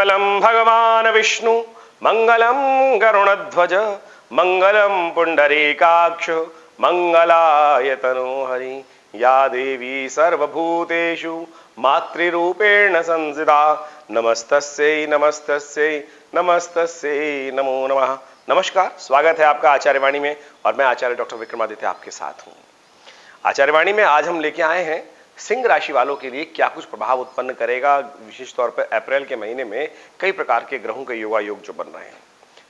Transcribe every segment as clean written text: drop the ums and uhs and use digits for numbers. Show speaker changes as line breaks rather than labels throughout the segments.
मंगलम भगवान विष्णु मंगलम गरुणध्वज मंगलम पुंडरीकाक्ष मंगलाय तनोहरि। या देवी सर्वभूतेषु मातृरूपेण संस्थिता नमस्तस्यै नमस्तस्यै नमस्तस्यै नमो नमः। नमस्कार, स्वागत है आपका आचार्यवाणी में और मैं आचार्य डॉक्टर विक्रमादित्य आपके साथ हूं। आचार्यवाणी में आज हम लेके आए हैं सिंह राशि वालों के लिए क्या कुछ प्रभाव उत्पन्न करेगा। विशेष तौर पर अप्रैल के महीने में कई प्रकार के ग्रहों के योगायोग जो बन रहे हैं।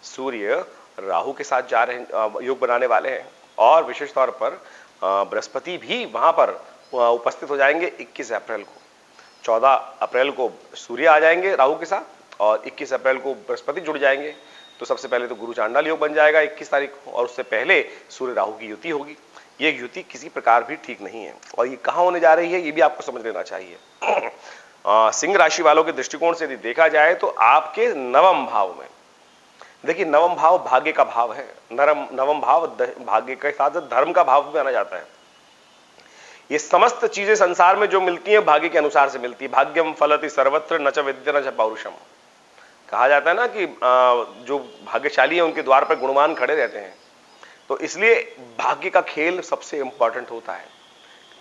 सूर्य राहु के साथ जा रहे योग बनाने वाले हैं और विशेष तौर पर बृहस्पति भी वहां पर उपस्थित हो जाएंगे 21 अप्रैल को। 14 अप्रैल को सूर्य आ जाएंगे राहु के साथ और 21 अप्रैल को बृहस्पति जुड़ जाएंगे। तो सबसे पहले तो गुरु चांडाल योग बन जाएगा 21 तारीख को और उससे पहले सूर्य राहु की युति होगी। ये युति किसी प्रकार भी ठीक नहीं है और ये कहां होने जा रही है ये भी आपको समझ लेना चाहिए। सिंह राशि वालों के दृष्टिकोण से यदि देखा जाए तो आपके नवम भाव में, देखिए नवम भाव भाग्य का भाव है। नवम भाव भाग्य के साथ धर्म का भाव भी माना जाता है। ये समस्त चीजें संसार में जो मिलती हैं भाग्य के अनुसार से मिलती है। भाग्यम फलति सर्वत्र न च विद्या न च पौरुषम। कहा जाता है ना कि जो भाग्यशाली है उनके द्वार पर गुणवान खड़े रहते हैं। तो इसलिए भाग्य का खेल सबसे इंपॉर्टेंट होता है।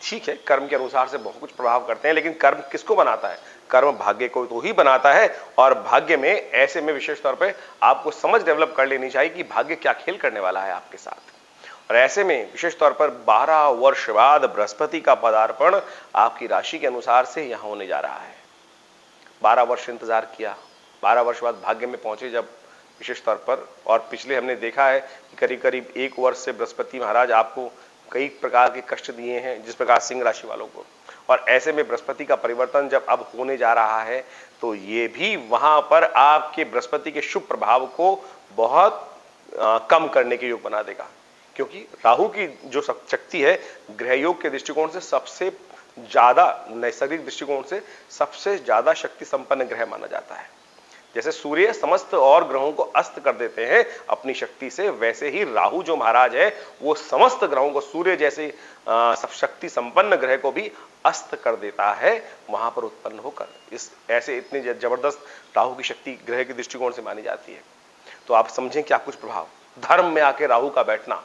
ठीक है, कर्म के अनुसार से बहुत कुछ प्रभाव करते हैं, लेकिन कर्म किसको बनाता है? कर्म भाग्य को तो ही बनाता है। और भाग्य में ऐसे में विशेष तौर पे आपको समझ डेवलप कर लेनी चाहिए कि भाग्य क्या खेल करने वाला है आपके साथ। और ऐसे में विशेष तौर पर 12 वर्ष बाद बृहस्पति का पदार्पण आपकी राशि के अनुसार से यहां होने जा रहा है। 12 वर्ष इंतजार किया, 12 वर्ष बाद भाग्य में पहुंचे जब विशेष तौर पर। और पिछले हमने देखा है कि करीब करीब 1 वर्ष से बृहस्पति महाराज आपको कई प्रकार के कष्ट दिए हैं, जिस प्रकार सिंह राशि वालों को। और ऐसे में बृहस्पति का परिवर्तन जब अब होने जा रहा है तो ये भी वहां पर आपके बृहस्पति के शुभ प्रभाव को बहुत कम करने के योग बना देगा। क्योंकि राहु की जो शक्ति है ग्रह योग के दृष्टिकोण से सबसे ज्यादा, नैसर्गिक दृष्टिकोण से सबसे ज्यादा शक्ति संपन्न ग्रह माना जाता है। जैसे सूर्य समस्त और ग्रहों को अस्त कर देते हैं अपनी शक्ति से, वैसे ही राहु जो महाराज है वो समस्त ग्रहों को, सूर्य जैसे सब शक्ति संपन्न ग्रह को भी अस्त कर देता है वहां पर उत्पन्न होकर। इस ऐसे इतनी जबरदस्त राहु की शक्ति ग्रह के दृष्टिकोण से मानी जाती है। तो आप समझें क्या कुछ प्रभाव धर्म में आके राहु का बैठना।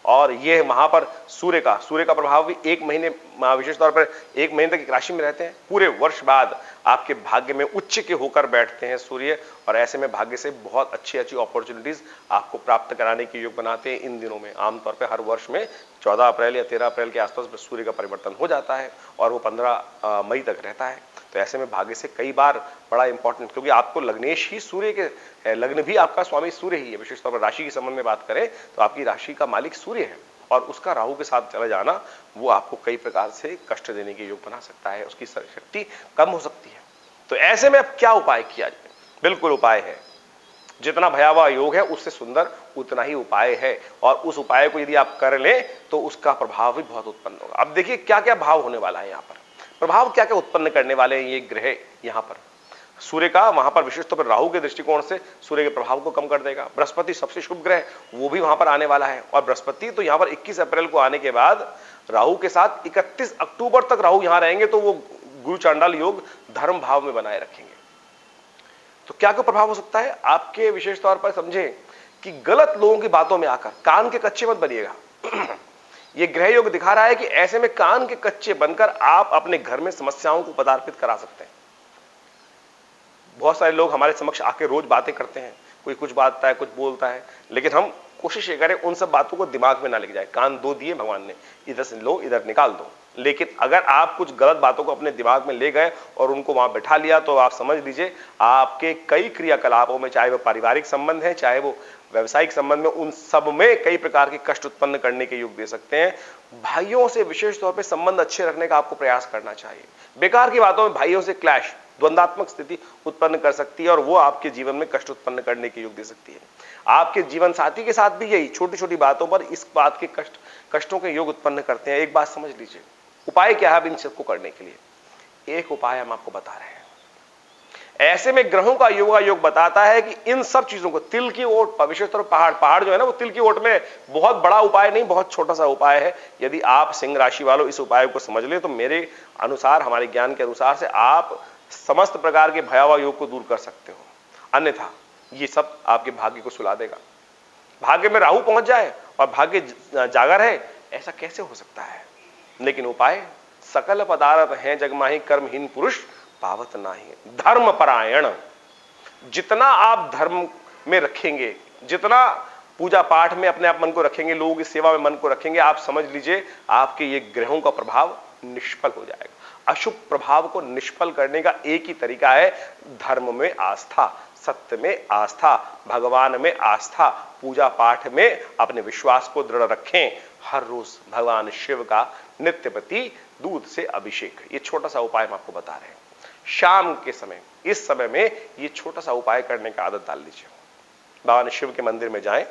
और ये वहां पर सूर्य का प्रभाव भी 1 महीने, विशेष तौर पर 1 महीने तक एक राशि में रहते हैं। पूरे वर्ष बाद आपके भाग्य में उच्च के होकर बैठते हैं सूर्य। और ऐसे में भाग्य से बहुत अच्छी अपॉर्चुनिटीज आपको प्राप्त कराने के योग बनाते हैं इन दिनों में। आमतौर पर हर वर्ष में 14 अप्रैल या 13 अप्रैल के आसपास सूर्य का परिवर्तन हो जाता है और वो 15 मई तक रहता है। तो ऐसे में भाग्य से कई बार बड़ा इंपॉर्टेंट, क्योंकि आपको लग्नेश ही सूर्य के है, लग्न भी आपका स्वामी सूर्य ही है। विशेष तौर पर राशि के संबंध में बात करें तो आपकी राशि का मालिक सूर्य है और उसका राहु के साथ चला जाना वो आपको कई प्रकार से कष्ट देने के योग बना सकता है, उसकी शक्ति कम हो सकती है। तो ऐसे में अब क्या उपाय किया जाए? बिल्कुल उपाय है। जितना भयावह योग है उससे सुंदर उतना ही उपाय है और उस उपाय को यदि आप कर लें तो उसका प्रभाव भी बहुत उत्पन्न होगा। अब देखिए क्या क्या भाव होने वाला है यहाँ पर, प्रभाव क्या क्या उत्पन्न करने वाले हैं ये ग्रह। यहाँ पर सूर्य का वहां पर विशेष तौर पर राहु के दृष्टिकोण से सूर्य के प्रभाव को कम कर देगा। बृहस्पति सबसे शुभ ग्रह वो भी वहां पर आने वाला है और बृहस्पति तो यहाँ पर 21 अप्रैल को आने के बाद राहु के साथ 31 अक्टूबर तक राहु यहां रहेंगे। तो वो गुरु चांडाल योग धर्म भाव में बनाए रखेंगे। तो क्या क्या प्रभाव हो सकता है आपके? विशेष तौर पर समझे कि गलत लोगों की बातों में आकर कान के कच्चे मत बनिएगा। ये ग्रह योग दिखा रहा है कि ऐसे में कान के कच्चे बनकर आप अपने घर में समस्याओं को पदार्पित करा सकते हैं। बहुत सारे लोग हमारे समक्ष आके रोज बातें करते हैं, कोई कुछ बातता है, कुछ बोलता है, लेकिन हम कोशिश ये करें उन सब बातों को दिमाग में ना लेके जाए। कान 2 दिए भगवान ने, इधर से लो इधर निकाल दो। लेकिन अगर आप कुछ गलत बातों को अपने दिमाग में ले गए और उनको वहां बैठा लिया तो आप समझ लीजिए आपके कई क्रियाकलापों में, चाहे वो पारिवारिक संबंध है चाहे वो व्यवसायिक संबंध में, उन सब में कई प्रकार के कष्ट उत्पन्न करने के योग दे सकते हैं। भाइयों से विशेष तौर पर संबंध अच्छे रखने का आपको प्रयास करना चाहिए। बेकार की बातों में भाइयों से क्लैश, द्वंदात्मक स्थिति उत्पन्न कर सकती है और वो आपके जीवन में कष्ट उत्पन्न करने के योग दे सकती है। आपके जीवन साथी के साथ भी यही छोटी छोटी बातों पर इस बात के कष्टों के योग उत्पन्न करते हैं। एक बात समझ लीजिए, उपाय क्या है इन सबको करने के लिए? एक उपाय हम आपको बता रहे हैं। ऐसे में ग्रहों का योग बताता है कि इन सब चीजों को, तिल की ओट, विशेष तौर पहाड़ जो है ना वो तिल की ओट में बहुत बड़ा उपाय नहीं, बहुत छोटा सा उपाय है। यदि आप सिंह राशि वालों इस उपाय को समझ ले तो मेरे अनुसार, हमारे ज्ञान के अनुसार से आप समस्त प्रकार के भयावह योग को दूर कर सकते हो, अन्यथा ये सब आपके भाग्य को सुला देगा। भाग्य में राहु पहुंच जाए और भाग्य जागा रहे, ऐसा कैसे हो सकता है? लेकिन उपाय सकल पदार्थ हैं जगमाही, कर्महीन पुरुष पावत नाही। धर्म परायण, जितना आप धर्म में रखेंगे, जितना पूजा पाठ में अपने आप मन को रखेंगे, लोगों की सेवा में मन को रखेंगे, आप समझ लीजिए आपके ये ग्रहों का प्रभाव निष्फल हो जाएगा। अशुभ प्रभाव को निष्फल करने का एक ही तरीका है, धर्म में आस्था, सत्य में आस्था, भगवान में आस्था, पूजा पाठ में अपने विश्वास को दृढ़ रखें। हर रोज भगवान शिव का नित्य प्रति दूध से अभिषेक, ये छोटा सा उपाय हम आपको बता रहे हैं। शाम के समय, इस समय में ये छोटा सा उपाय करने का आदत डाल लीजिए। भगवान शिव के मंदिर में जाएं,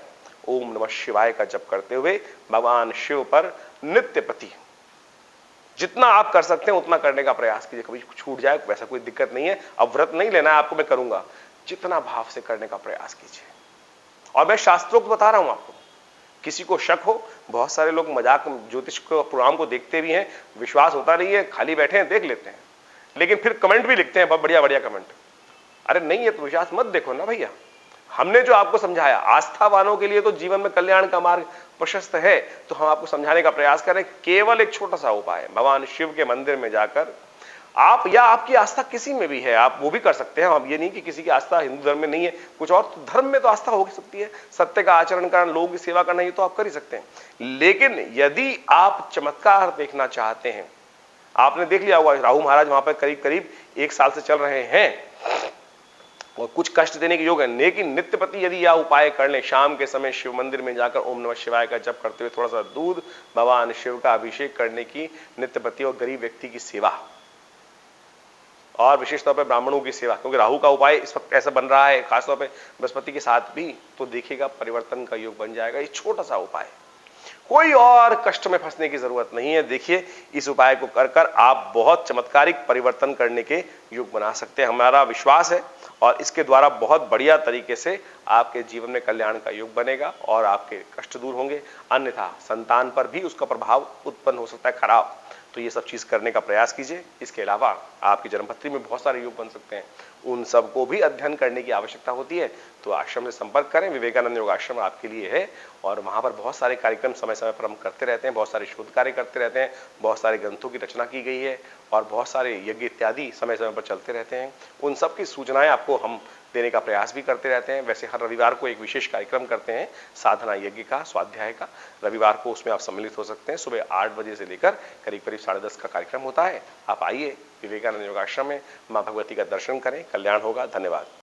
ओम नमः शिवाय का जप करते हुए भगवान शिव पर नित्य प्रति जितना आप कर सकते हैं उतना करने का प्रयास कीजिए। कभी छूट जाए वैसा कोई दिक्कत नहीं है, अब व्रत नहीं लेना है आपको, मैं करूंगा, जितना भाव से करने का प्रयास कीजिए। और मैं शास्त्रोक्त बता रहा हूं आपको, किसी को शक हो, बहुत सारे लोग मजाक ज्योतिष को प्रोग्राम को देखते भी हैं, विश्वास होता नहीं है, खाली बैठे हैं देख लेते हैं, लेकिन फिर कमेंट भी लिखते हैं बहुत बढ़िया बढ़िया कमेंट। अरे नहीं है तो विश्वास मत देखो ना भैया, हमने जो आपको समझाया, आस्थावानों के लिए तो जीवन में कल्याण का मार्ग प्रशस्त है, तो हम आपको समझाने का प्रयास करें। केवल एक छोटा सा उपाय, भगवान शिव के मंदिर में जाकर आप, या आपकी आस्था किसी में भी है आप वो भी कर सकते हैं। हम ये नहीं कि किसी की आस्था हिंदू धर्म में नहीं है, कुछ और धर्म में तो आस्था हो सकती है, सत्य का आचरण करना, लोगों की सेवा करना, ये तो आप कर ही सकते हैं। लेकिन यदि आप चमत्कार देखना चाहते हैं, आपने देख लिया होगा राहु महाराज वहां पर करीब करीब 1 साल से चल रहे हैं और कुछ कष्ट देने के योग है, लेकिन नित्य प्रति यदि यह उपाय कर ले, शाम के समय शिव मंदिर में जाकर ओम नमः शिवाय का जप करते हुए थोड़ा सा दूध, भगवान शिव का अभिषेक करने की नित्य प्रति, और गरीब व्यक्ति की सेवा, और विशेष तौर पर ब्राह्मणों की सेवा, क्योंकि राहु का उपाय इस वक्त ऐसा बन रहा है, खासतौर पर बृहस्पति के साथ भी, तो देखिएगा परिवर्तन का योग बन जाएगा। ये छोटा सा उपाय, कोई और कष्ट में फंसने की जरूरत नहीं है। देखिए इस उपाय को कर कर आप बहुत चमत्कारिक परिवर्तन करने के योग बना सकते हैं, हमारा विश्वास है, और इसके द्वारा बहुत बढ़िया तरीके से आपके जीवन में कल्याण का योग बनेगा और आपके कष्ट दूर होंगे। अन्यथा संतान पर भी उसका प्रभाव उत्पन्न हो सकता है खराब, तो ये सब चीज करने का प्रयास कीजिए। इसके अलावा आपकी जन्मपत्री में बहुत सारे योग बन सकते हैं, उन सबको भी अध्ययन करने की आवश्यकता होती है, तो आश्रम से संपर्क करें। विवेकानंद योग आश्रम आपके लिए है, और वहां पर बहुत सारे कार्यक्रम समय समय पर हम करते रहते हैं, बहुत सारे शोध कार्य करते रहते हैं, बहुत सारे ग्रंथों की रचना की गई है, और बहुत सारे यज्ञ इत्यादि समय समय पर चलते रहते हैं। उन सब की सूचनाएं आपको हम देने का प्रयास भी करते रहते हैं। वैसे हर रविवार को एक विशेष कार्यक्रम करते हैं साधना यज्ञ का, स्वाध्याय का, रविवार को उसमें आप सम्मिलित हो सकते हैं। सुबह 8 बजे से लेकर करीब करीब 10:30 का कार्यक्रम होता है। आप आइए विवेकानंद योगाश्रम में, मां भगवती का दर्शन करें, कल्याण होगा। धन्यवाद।